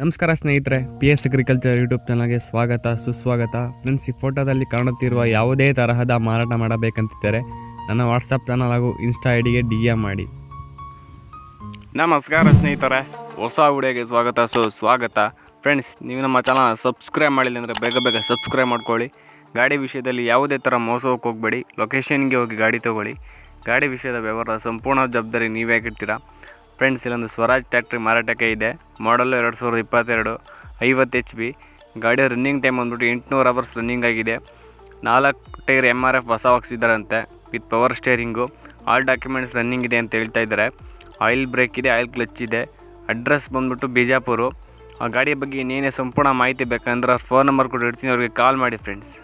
ನಮಸ್ಕಾರ ಸ್ನೇಹಿತರೆ, PS agriculture YouTube ಚಾನಲ್ಗೆ ಸ್ವಾಗತ ಸುಸ್ವಾಗತ. ಫ್ರೆಂಡ್ಸ್, ಈ ಫೋಟೋದಲ್ಲಿ ಕಾಣುತ್ತಿರುವ ಯಾವುದೇ ತರಹದ ಮಾರಾಟ ಮಾಡಬೇಕಂತಿದ್ದರೆ ನನ್ನ ವಾಟ್ಸಪ್ ಚಾನಲ್ ಹಾಗೂ ಇನ್ಸ್ಟಾ ಐಡಿಗೆ DM ಮಾಡಿ. ನಮಸ್ಕಾರ ಸ್ನೇಹಿತರೆ, ಹೊಸ ವಿಡಿಯೋಗೆ ಸ್ವಾಗತ. ಫ್ರೆಂಡ್ಸ್, ನೀವು ನಮ್ಮ ಚಾನಲ್ ಸಬ್ಸ್ಕ್ರೈಬ್ ಮಾಡಿಲ್ಲ ಅಂದರೆ ಬೇಗ ಸಬ್ಸ್ಕ್ರೈಬ್ ಮಾಡ್ಕೊಳ್ಳಿ. ಗಾಡಿ ವಿಷಯದಲ್ಲಿ ಯಾವುದೇ ಥರ ಮೋಸಕ್ಕೆ ಹೋಗಬೇಡಿ. ಲೊಕೇಶನ್ಗೆ ಹೋಗಿ ಗಾಡಿ ತೊಗೊಳ್ಳಿ. ಗಾಡಿ ವಿಷಯದ ವ್ಯವಹಾರದ ಸಂಪೂರ್ಣ ಜವಾಬ್ದಾರಿ ನೀವೇ ಆಗಿರ್ತೀರಾ. ಫ್ರೆಂಡ್ಸ್, ಇಲ್ಲೊಂದು ಸ್ವರಾಜ್ ಟ್ಯಾಕ್ಟ್ರಿ ಮಾರಾಟಕ್ಕೆ ಇದೆ. ಮಾಡಲು 2022 50 HP. ಗಾಡಿಯ ರನ್ನಿಂಗ್ ಟೈಮ್ ಬಂದ್ಬಿಟ್ಟು 800 ಅವರ್ಸ್ ರನ್ನಿಂಗ್ ಆಗಿದೆ. 4 ಟೈರ್ MRF ಹೊಸ ಹಾಕ್ಸಿದ್ದಾರಂತೆ with power steering. All documents running ಇದೆ ಅಂತ ಹೇಳ್ತಾ ಇದ್ದಾರೆ. ಆಯಿಲ್ ಬ್ರೇಕ್ ಇದೆ, ಆಯಿಲ್ ಕ್ಲಚ್ ಇದೆ. ಅಡ್ರೆಸ್ ಬಂದ್ಬಿಟ್ಟು ಬಿಜಾಪುರ. ಆ ಗಾಡಿಯ ಬಗ್ಗೆ ಇನ್ನೇನೇ ಸಂಪೂರ್ಣ ಮಾಹಿತಿ ಬೇಕಂದ್ರೆ ಫೋನ್ ನಂಬರ್ ಕೂಡ ಇಡ್ತೀನಿ, ಅವ್ರಿಗೆ ಕಾಲ್ ಮಾಡಿ ಫ್ರೆಂಡ್ಸ್.